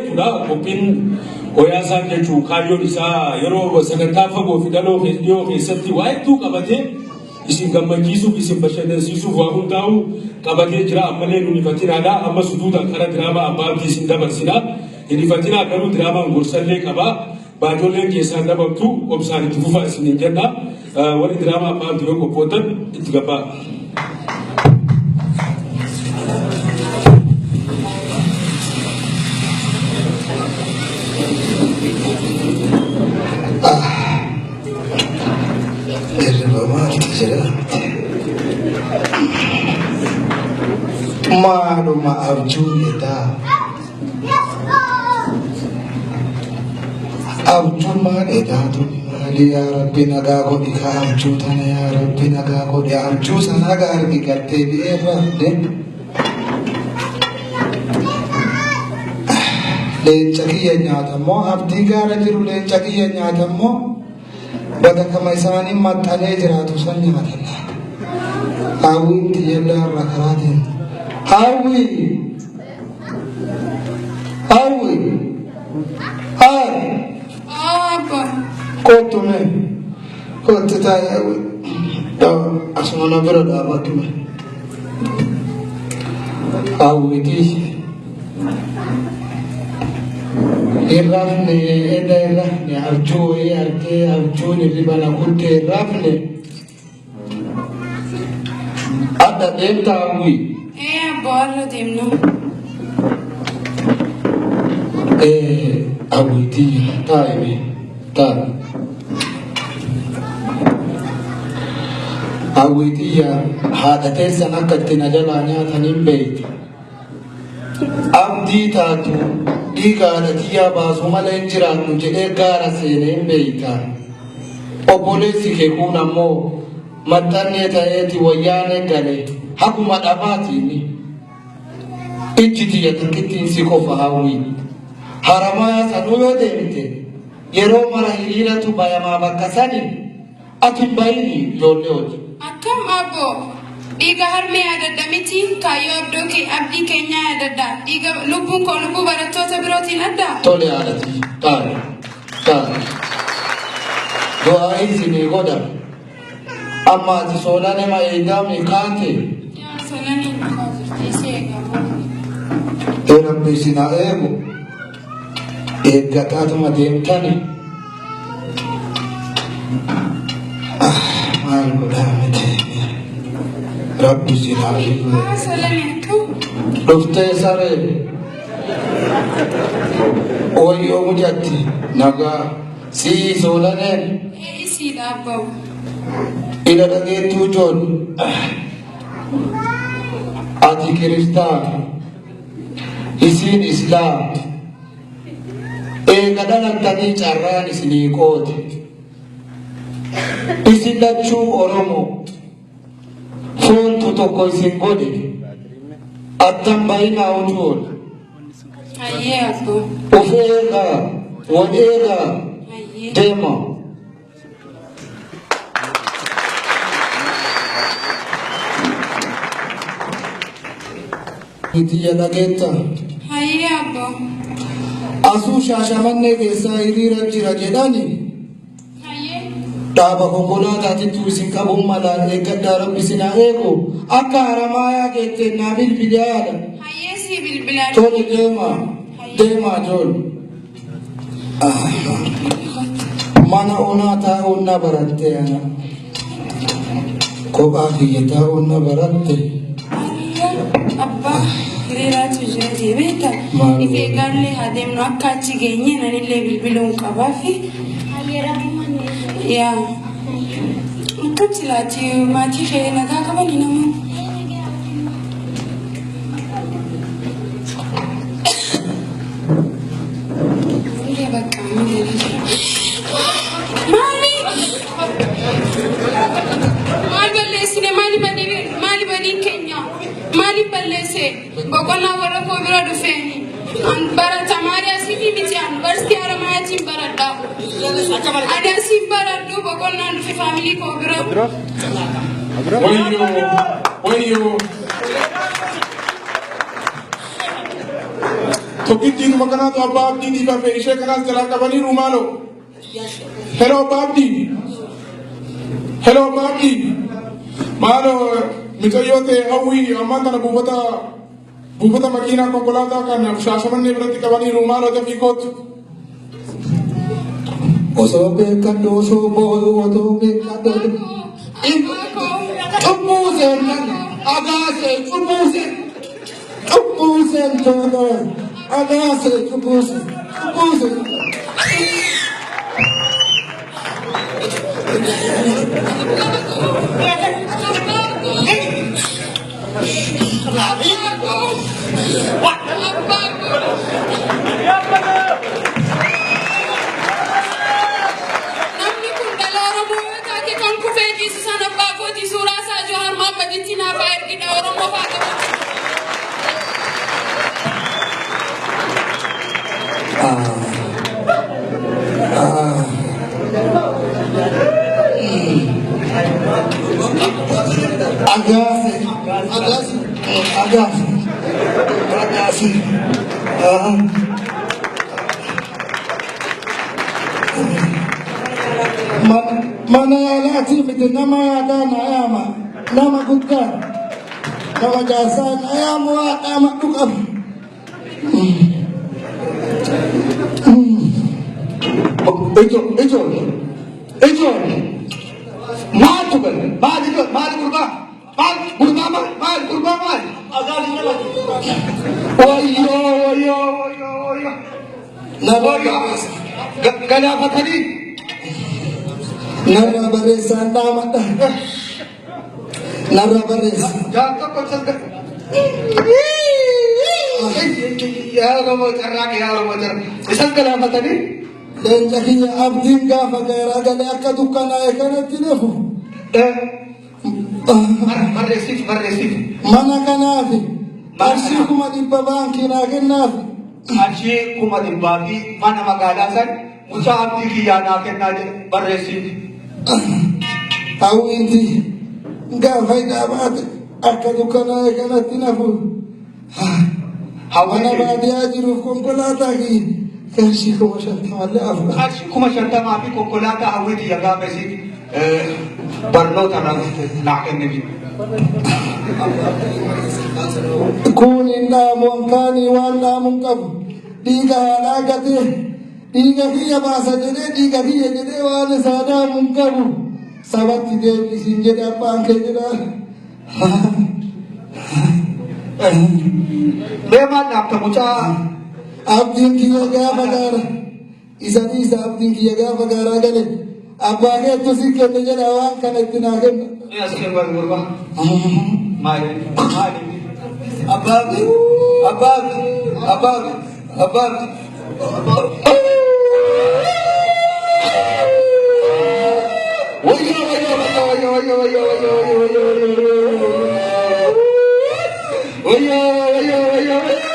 Tuna kopin oyasa ke chukayo isa yero sagantaa fagoo fi dhaloo dhiyoo keessatti waa'ee tu qabatee isin gammachiisuuf isin bashannansiisuuf waa hundaa'u qabatee jira. Ammallee nu ifatinaadha. Amma suduuta kara diraamaa abbaa abdii isin dabarsina. Hin ifatinaa garuu diraamaan gorsallee qaba. Baajolleen keessaan dababtu obsaan itti fufaa isin hin jenna. Warri diraamaa abbaa abdii yoo qophootan itti gabbaa. Maaluma abjuudha. Abjuun maalidhaatu? Maali yaa Rabbi nagaa godhi ka abjuu tana yaa Rabbi nagaa godhi. Abjuu sana nagaa argi galtee bi'ee rafne. Leenca kiyya nyaatammoo abdii gaara jiru leenca kiyya nyaatammoo bada kama isaanii maxxanee jiraatu san nyaatan. Hawwiin tiyyellaa irra karaatiin. Hawwi! Hawwi! Hai! Apa? Kottu mee? Kotti taa'e hawwi. Asuma na bira dhaabadhu mee? Hawwitii. Irrafne eda irrafne abjuu argee abjuun irribana kuttee irrafne. Adda deemta hawwi. Boarra deemnu. Hawwitii taa'e taa'e. Hawwitii haadha teessan akka itti na jalaa nyaatan hin beektu. Abdii taatu dhiiga haadha tiyyaa baasu malee hin jiraannu jedhee gaara seenee hin beekta. Obboleessi kee kun ammoo maxxannee ta'eeti wayyaanee galee hakuma dhabaatiin. Ijji tiyya takkittiin si qofa hawwi. Haramaa sanuu yoo deemte yeroo mara hiriiratu bayamaa bakka sani ati bayini ijoollee hojii. Akkam abbo dhiiga harmee yaadadda miti kaayyoo abdii keenyaa yaadadda dhiiga lubbuun koo lubbuu barattoota birootiin adda. Tole haadhati taa'e taa'e. Du'aa isinii godha. Amma ati soolaa nama eegaame kaate. Soolanii kaasirteessi eegamu. Rabbi isin haa eegu. Eeggataatuma deemtani. Maal godhaa miti. Rabbi isin haa eegu. Soolanii akkam? Dhuftee saree. Wayyoo mujatti nagaa sii soolaneen. Isii dhaabbawu. Ila dhageettuu joon. Ati kiristaana. Isin Islaam. Eega dhalattanii carraan isinii qoote. Isin lachuu Oromoo. Foontu tokko isin godhe. Attan bayinaa utuun. Hayyee abbo. Of eegaa, wal eegaa. Deema. Itiyya dhageetta. Hayyee abbo. Asuu Shaashamannee keessaa hiriira jira jedhani. Hayyee. Dhaaba konkolaataatitti isin qabuun malaan eeggadhaa Rabbi isin haa eegu. Akka haramaayaa geetteen naa bilbilaadha. Hayyee sii bilbilaa. Tole deemaa. Deemaa joon. Mana onaa taa'uun na baratte ana. Kophaa kiyya taa'uun na baratte. Abbaa hiriiraatu jira deebiita. Ifee gaallee haa deemnu akka achi geenye nanillee bilbiluun qabaa fi yaa akkam silaati maatii ishee nagaa qabani namoonni. Bakka maal balleessine maali badiin keenya maaliif balleesse boqonnaa warra koo bira dhufeeni barata maali asiifi miti yuunivarsiitii Haramaayatiin baradha ani asiif baradhu boqonnaan dhufe faamilii koo bira. Wayyoo. Tokkitti makana to abbaa abdii dhiifafe ishee kanas jalaa qabanii rumaalo. Hello abbaa abdii. Hello abbaa abdii. Maalo micayyoo ta'e hawwii ammaan kana buufata makiinaa konkolaataa kan Shaashamannee biratti qabanii rumaalo dafii kootu. Osoo beekadhu osoo boo'u osoo beekadhu. Cubbuuseen agaasee cubbuuseen. Cubbuuseen tola agaasee cubbuuseen. Agasi. Mana alati miti nama ada nama gudda nama jasa nama nama tukam. Ejo. Mal kurba. Oyo. Kenapa tadi? Nara baresa nama dah. Nara baresa. Jangan konsep. Ya kamu cerah. Isal kenapa tadi? Dan jadinya abdin gafa kaya agak akka dukkan ayah tinefu. Marresif. Mana kanafi? Arsi kuma dibba banki na kennafi. Arsi kuma dibba fi mana magalasan musa abdi kiyana kenna marresif. Tahu inti enggak faida banget. Akka dukana kana tinafu. Hawana badia jiru konkolata ki. Arsi kuma shanta wala afga. Arsi kuma shanta ma fi konkolata hawiti yaga besi. Barnoota naa kenneef. Kun hin dhaamuun kaanii waan dhaamuun qabu dhiiga haadhaa gatee dhiiga kiyya baasa jedhee waan isaa dhaamuun qabu sabatti deebisiin jedhe abbaan kee jedhaa. Deemaan dhaabta mucaa. Abdiin kiyya gaafa gaara isa abdiin kiyya gaafa gaaraa gale. Abang itu sih kena jadi awak kan itu naken. Ya sekarang berubah. Mari. Abang. Oyo.